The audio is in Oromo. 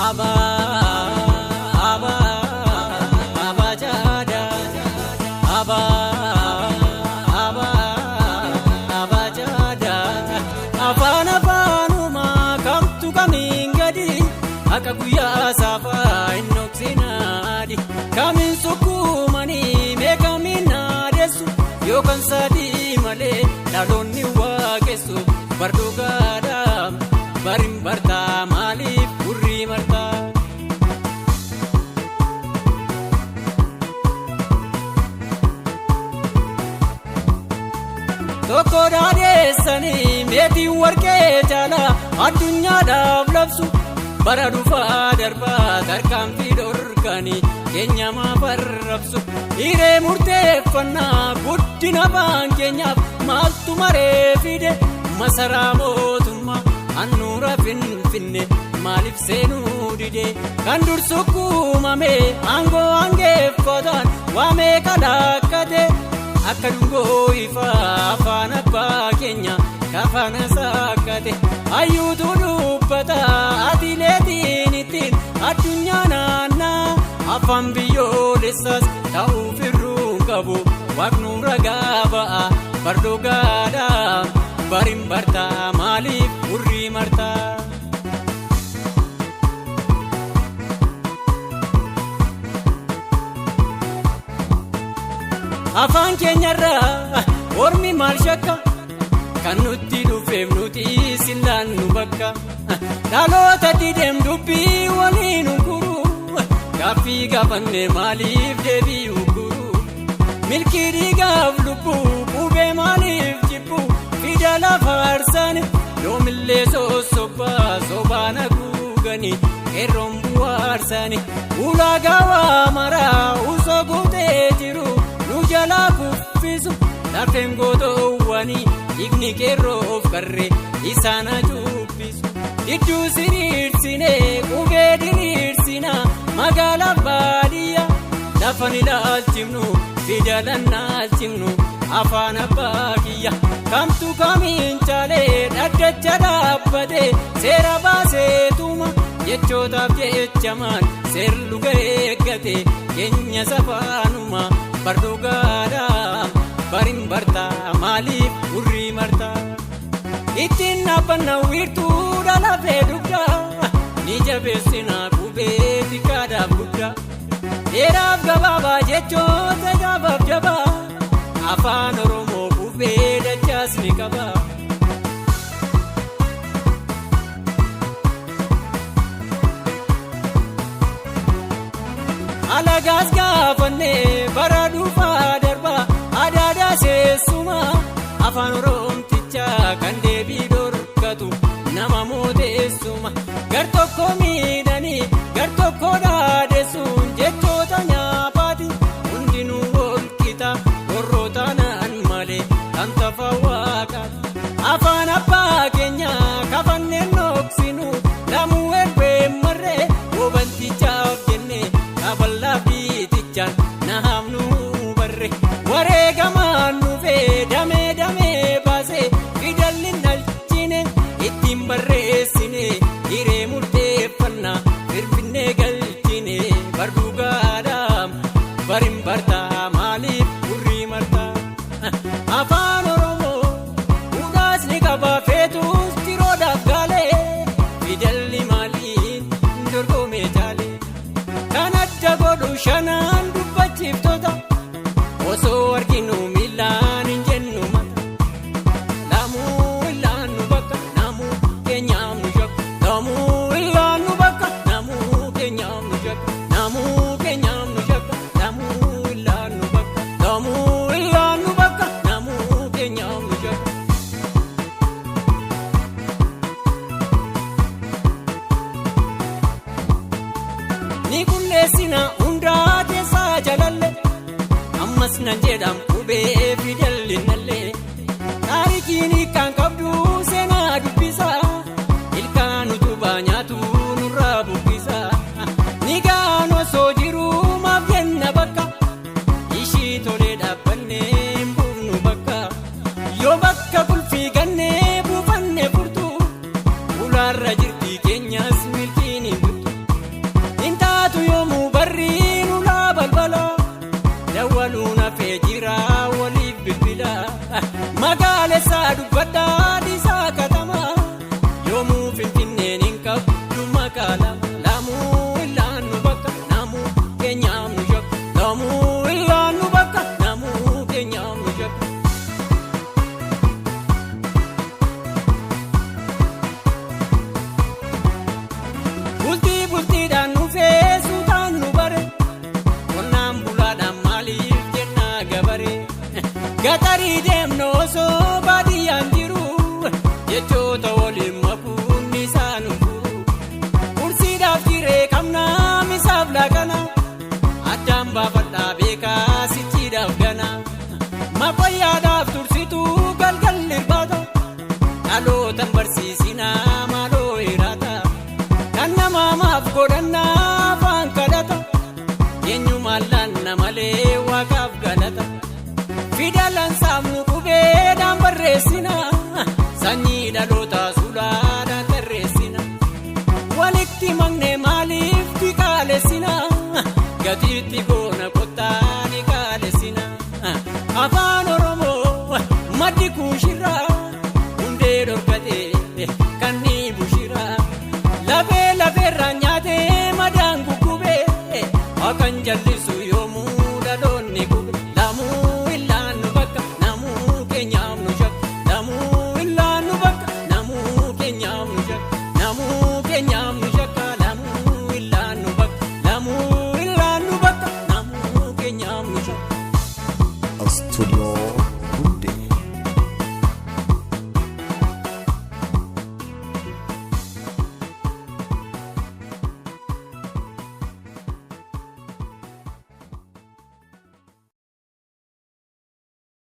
Aba aba aba jada aba aba aba jada Afaan afaanuma kamtu kamingadi akka guyyaa safaa innoksinadi kamin sukumani meekamin adeessu yookaan sadii malee dhaloonni waaqessu bardugaadhaam barin bartaa maaliif gurri martaa. Tokko dhaadeessanii meetiin warqee jaalaa addunyaadhaaf labsu bara dhufaa darbaa tarkaanfii dhorkanii keenya maafarrabsu hiree murteeffannaa guddina afaan keenyaaf maaltu maree fide masaraa mootummaa annuura finfinne maaliif seenuu dide kan dursu kuumame aangoo aangeeffataan waamee kadhaakkate akka dungoo ifaa afaan abbaa keenya kafana saakate hayyuutu dubbata atileetiin ittiin addunyaa naannaa afaan biyyoolessaas ta'uuf irruun qabu waaqnuun ragaa ba'a bardogaadhaa barin bartaa maaliif gurri martaa. Afaan keenyarraa ormi maal shakka kan nutti dhufeef nuti sillaan nu bakka dhaloota didem dubbii waliin guru gaaffii gaafanne maaliif deebi'u guru milkii dhiigaaf lubbuu qubee maaliif jibbu fida lafa arsaan yoomillee sossobaa sobaan haguuganii qeerroon bu'aarsanii ulaagaa waa maraa usoo guutee jiru. Jalaa kuffisu lafeen gootoowwanii dhiigni qeerroof qarree isaan ajubbisu iddoo siriirsinee qubee diriirsinaa magaalaa baadiyyaa lafan ilaalchifnu fidalan naalchifnu afaan abbaa kiyya kamtu kamiin caalee dhaddacha dhaabbatee seera baaseetuma jechootaaf jechamaan seerlu eeggate keenya safaanuma. Bardogaadhaa barin bartaa maaliif gurri martaa ittiin dhaabbanna wiirtuu dhalafee dugdaa ni jabeessina qubee xiqqaadhaaf guddaa dheeraaf gabaabaa jechoota gaafaaf jabaa afaan oromoo qubee dachaas ni qabaa. Alagaas gaafannee bara dhufaa darbaa adaadaa seessumaa afaan oromtichaa kan deebii dhorkatu nama mooteessuma gar tokko miidhanii gar tokko dhaadessuun jechoota nyaapaati hundinuu walqixa warroota naan malee kan tafa waaqaati afaan abbaa keenyaa kafanneen dhoksinu lamuu eebbee marree hubantichaaf jennee. Abalaa biitichaan naamnu barree wareegamaan nufee damee baasee fidalli nalchine ittiin barreessine hiree murteeffannaa firfinnee galchine bardugaadhaa barin bartaa maaliif gurri martaa afaan oromoo duudhaas ni qaba feetuus tiroodhaaf gaalee fidalli maaliin dorgomee jaalee. Godhu shanaan dubbachiiftoota osoo arginu miilaan hin jennu mata lamuu illaan nu bakka namuu keenyaaf nu shakka lamuu illaan nu bakka namuu keenyaaf nu shakka namuu keenyaaf nu shakka lamuu illaan nu bakka lamuu illaan nu bakka namuu keenyaaf nu shakka. Ni kulleessina. Ammas nan jedham qubee fidalli nallee taarikiin kan qabdu seenaa dubbisa ilkaan utubaa nyaatu nurraa buqqisa ni gaan osoo jiru maaf jenna bakka ishii tolee dhaabbannee hin buufnu bakka yoo bakka kulfii gannee buufanne furtu ulaarra jirti keenyas milkiin hin bultu walitti maknee maaliif dhiqaalessina gatiitti boona kottaani kaalessina afaan oromoo maddi kuushirraa hundee dhorkatee kan ni bushirraa lafee lafeerraa nyaatee madaan guggubee akan jalli.